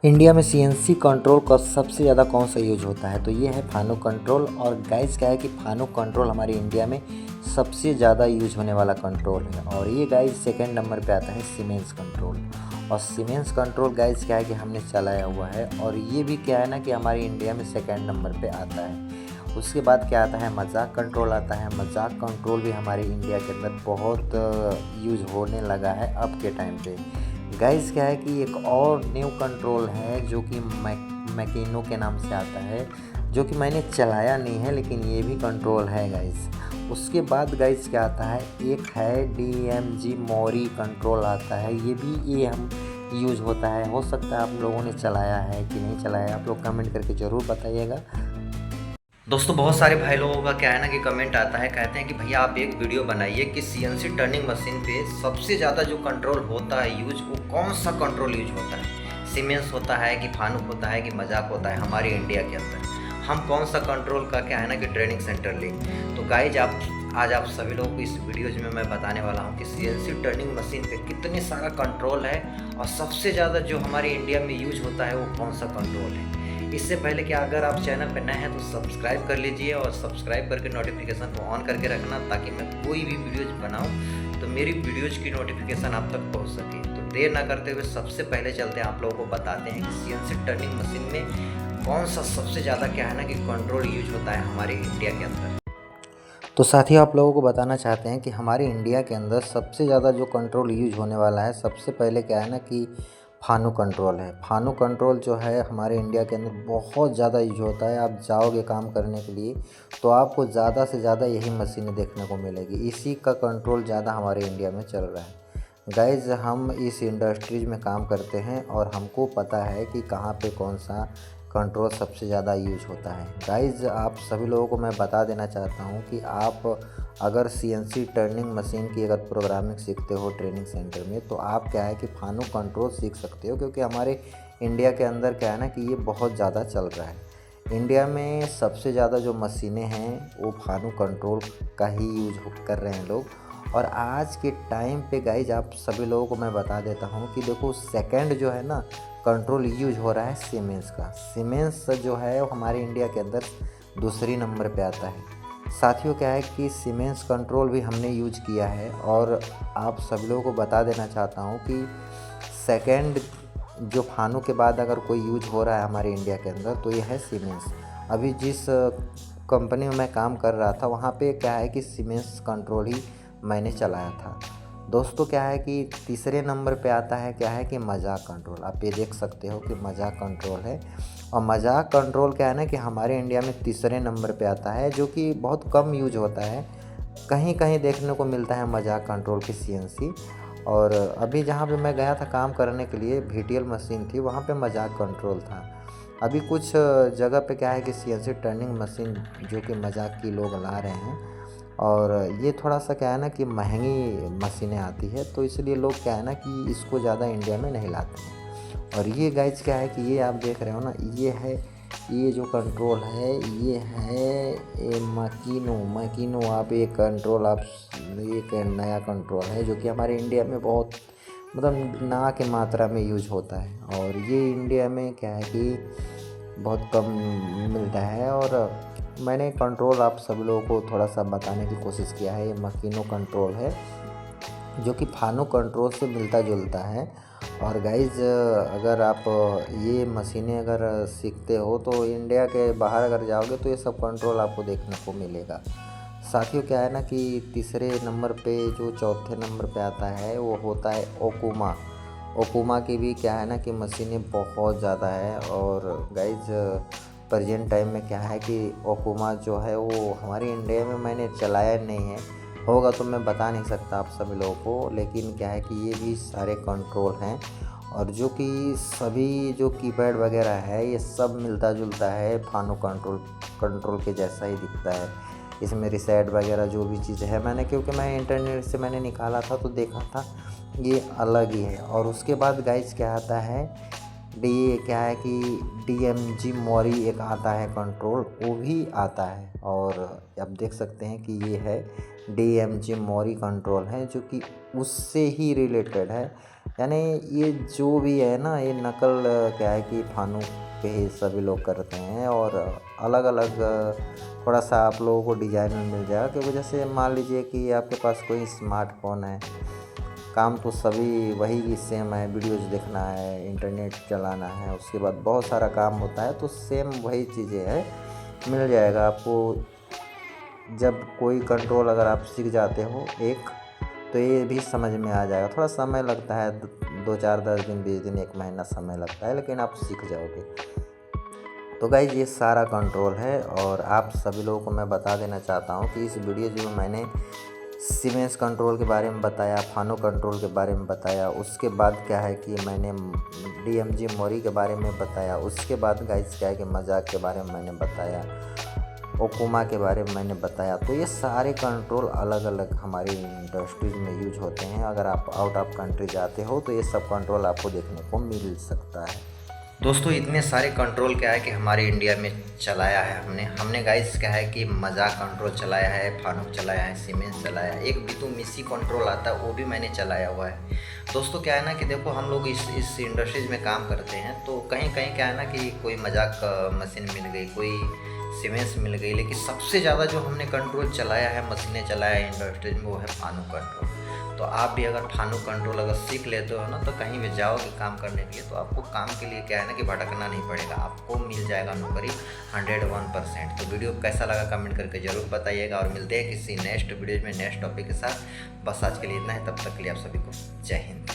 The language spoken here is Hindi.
इंडिया में सीएनसी कंट्रोल का सबसे ज़्यादा कौन सा यूज होता है? तो ये है फानुक कंट्रोल। और गाइस क्या है कि फानुक कंट्रोल हमारे इंडिया में सबसे ज़्यादा यूज होने वाला कंट्रोल है। और ये गाइस सेकंड नंबर पे आता है सीमेंस कंट्रोल। और सीमेंस कंट्रोल गाइस क्या है कि हमने चलाया हुआ है, और ये भी क्या है ना कि हमारे इंडिया में सेकंड नंबर पे आता है। उसके बाद क्या आता है, मजाक कंट्रोल आता है। मजाक कंट्रोल भी हमारे इंडिया के अंदर बहुत यूज होने लगा है अब के टाइम पे। गाइस क्या है कि एक और न्यू कंट्रोल है जो कि मैकिनो के नाम से आता है, जो कि मैंने चलाया नहीं है, लेकिन ये भी कंट्रोल है गाइस। उसके बाद गाइस क्या आता है, एक है DMG मोरी कंट्रोल आता है। ये हम यूज़ होता है। हो सकता है आप लोगों ने चलाया है कि नहीं चलाया, आप लोग कमेंट करके ज़रूर बताइएगा। दोस्तों बहुत सारे भाई लोगों का क्या है ना कि कमेंट आता है, कहते हैं कि भैया आप एक वीडियो बनाइए कि सीएनसी टर्निंग मशीन पे सबसे ज़्यादा जो कंट्रोल होता है यूज, वो कौन सा कंट्रोल यूज होता है, सीमेंस होता है कि फानुक होता है कि मजाक होता है हमारे इंडिया के अंदर। हम कौन सा कंट्रोल का क्या है ना कि ट्रेनिंग सेंटर लें। तो गाइज आज आप सभी लोगों को इस वीडियोज में मैं बताने वाला हूँ कि सीएनसी टर्निंग मशीन पे कितने सारा कंट्रोल है, और सबसे ज़्यादा जो हमारे इंडिया में यूज होता है वो कौन सा कंट्रोल है। इससे पहले कि अगर आप चैनल पर नए हैं तो सब्सक्राइब कर लीजिए, और सब्सक्राइब करके नोटिफिकेशन को ऑन करके रखना, ताकि मैं कोई भी वीडियोज बनाऊं तो मेरी वीडियोज की नोटिफिकेशन आप तक पहुंच सके। तो देर ना करते हुए सबसे पहले चलते हैं, आप लोगों को बताते हैं कि सीएनसी टर्निंग मशीन में कौन सा सबसे ज़्यादा क्या है ना कि कंट्रोल यूज होता है हमारे इंडिया के अंदर। तो साथियों, आप लोगों को बताना चाहते हैं कि हमारे इंडिया के अंदर सबसे ज़्यादा जो कंट्रोल यूज होने वाला है, सबसे पहले क्या है ना कि फानु कंट्रोल है। फानु कंट्रोल जो है हमारे इंडिया के अंदर बहुत ज़्यादा यूज होता है। आप जाओगे काम करने के लिए तो आपको ज़्यादा से ज़्यादा यही मशीनें देखने को मिलेगी। इसी का कंट्रोल ज़्यादा हमारे इंडिया में चल रहा है। गाइज़, हम इस इंडस्ट्रीज में काम करते हैं और हमको पता है कि कहाँ पे कौन सा कंट्रोल सबसे ज़्यादा यूज होता है। गाइज़, आप सभी लोगों को मैं बता देना चाहता हूँ कि आप अगर सीएनसी टर्निंग मशीन की अगर प्रोग्रामिंग सीखते हो ट्रेनिंग सेंटर में, तो आप क्या है कि फानुक कंट्रोल सीख सकते हो, क्योंकि हमारे इंडिया के अंदर क्या है ना कि ये बहुत ज़्यादा चल रहा है। इंडिया में सबसे ज़्यादा जो मशीनें हैं वो फानुक कंट्रोल का ही यूज कर रहे हैं लोग। और आज के टाइम पे गाइज आप सभी लोगों को मैं बता देता हूँ कि देखो, सेकंड जो है ना कंट्रोल यूज हो रहा है सीमेंस का। सीमेंस जो है वो हमारे इंडिया के अंदर दूसरी नंबर पे आता है। साथियों, क्या है कि सीमेंस कंट्रोल भी हमने यूज किया है, और आप सभी लोगों को बता देना चाहता हूँ कि सेकंड जो फानू के बाद अगर कोई यूज हो रहा है हमारे इंडिया के अंदर, तो ये है सीमेंस। अभी जिस कंपनी में मैं काम कर रहा था, वहाँ पे क्या है कि सीमेंस कंट्रोल ही मैंने चलाया था। दोस्तों, क्या है कि तीसरे नंबर पे आता है क्या है कि मजाक कंट्रोल। आप ये देख सकते हो कि मजाक कंट्रोल है। और मजाक कंट्रोल क्या है ना कि हमारे इंडिया में तीसरे नंबर पे आता है, जो कि बहुत कम यूज होता है। कहीं कहीं देखने को मिलता है मजाक कंट्रोल की सीएनसी। और अभी जहाँ पे मैं गया था काम करने के लिए, VTL मशीन थी, वहाँ पे मजाक कंट्रोल था। अभी कुछ जगह पे क्या है कि सीएनसी टर्निंग मशीन जो कि मजाक की लोग ला रहे हैं, और ये थोड़ा सा क्या है ना कि महंगी मशीनें आती है, तो इसलिए लोग क्या है ना कि इसको ज़्यादा इंडिया में नहीं लाते हैं। और ये गाइज क्या है कि ये आप देख रहे हो ना, ये जो कंट्रोल है ये है मकीनो। आप ये कंट्रोल आप एक नया कंट्रोल है जो कि हमारे इंडिया में बहुत मतलब ना के मात्रा में यूज होता है। और ये इंडिया में क्या है कि बहुत कम मिलता है। और मैंने कंट्रोल आप सभी लोगों को थोड़ा सा बताने की कोशिश किया है। ये मकीनो कंट्रोल है जो कि फानो कंट्रोल से मिलता जुलता है। और गाइज़, अगर आप ये मशीनें अगर सीखते हो तो इंडिया के बाहर अगर जाओगे तो ये सब कंट्रोल आपको देखने को मिलेगा। साथियों, क्या है ना कि तीसरे नंबर पे जो चौथे नंबर पे आता है वो होता है ओकुमा। ओकुमा की भी क्या है ना कि मशीनें बहुत ज़्यादा है। और गाइज़, प्रेजेंट टाइम में क्या है कि ओकुमा जो है वो हमारे इंडिया में मैंने चलाया नहीं है, होगा तो मैं बता नहीं सकता आप सभी लोगों को। लेकिन क्या है कि ये भी सारे कंट्रोल हैं, और जो कि सभी जो कीपैड वगैरह है ये सब मिलता जुलता है, फानो कंट्रोल के जैसा ही दिखता है। इसमें रिसेट वगैरह जो भी चीज़ है, क्योंकि मैं इंटरनेट से मैंने निकाला था तो देखा था ये अलग ही है। और उसके बाद गाइस क्या आता है, क्या है कि DMG मोरी एक आता है कंट्रोल, वो भी आता है। और आप देख सकते हैं कि ये है DMG मौरी कंट्रोल है, जो कि उससे ही रिलेटेड है। यानी ये जो भी है ना, ये नकल क्या है कि फानू पे ही सभी लोग करते हैं, और अलग अलग थोड़ा सा आप लोगों को डिजाइन में मिल जाएगा। कि वजह से मान लीजिए कि आपके पास कोई स्मार्टफोन है, काम तो सभी वही सेम है, वीडियोज़ देखना है, इंटरनेट चलाना है, उसके बाद बहुत सारा काम होता है, तो सेम वही चीज़ें हैं, मिल जाएगा आपको। जब कोई कंट्रोल अगर आप सीख जाते हो एक, तो ये भी समझ में आ जाएगा। थोड़ा समय लगता है, 2-4 10 दिन 20 दिन 1 महीना समय लगता है, लेकिन आप सीख जाओगे। तो गाइज ये सारा कंट्रोल है, और आप सभी लोगों को मैं बता देना चाहता हूँ कि इस वीडियो जो मैंने सीमेंस कंट्रोल के बारे में बताया, फानो कंट्रोल के बारे में बताया, उसके बाद क्या है कि मैंने DMG मौरी के बारे में बताया, उसके बाद गाइज क्या है कि मजाक के बारे में मैंने बताया, ओकुमा के बारे में मैंने बताया। तो ये सारे कंट्रोल अलग अलग हमारी इंडस्ट्रीज में यूज होते हैं। अगर आप आउट ऑफ कंट्री जाते हो तो ये सब कंट्रोल आपको देखने को मिल सकता है। दोस्तों इतने सारे कंट्रोल क्या है कि हमारे इंडिया में चलाया है हमने गाइस क्या है कि मजाक कंट्रोल चलाया है, फानूक चलाया है, सीमेंस चलाया है, एक बितु मिसी कंट्रोल आता है वो भी मैंने चलाया हुआ है। दोस्तों क्या है ना कि देखो हम लोग इस इंडस्ट्रीज में काम करते हैं, तो कहीं कहीं क्या है ना कि कोई मजाक मशीन मिल गई, कोई सीमेंस मिल गई, लेकिन सबसे ज़्यादा जो हमने कंट्रोल चलाया है, मशीनें चलाया है इंडस्ट्रीज में, वो है फानूक कंट्रोल। तो आप भी अगर फानूक कंट्रोल अगर सीख लेते हो ना, तो कहीं भी जाओगे काम करने के लिए, तो आपको काम के लिए क्या है ना कि भटकना नहीं पड़ेगा, आपको मिल जाएगा नौकरी 101%। तो वीडियो कैसा लगा कमेंट करके ज़रूर बताइएगा, और मिलते हैं किसी नेक्स्ट वीडियो में नेक्स्ट टॉपिक के साथ। बस आज के लिए इतना है, तब तक के लिए आप सभी को जय हिंद।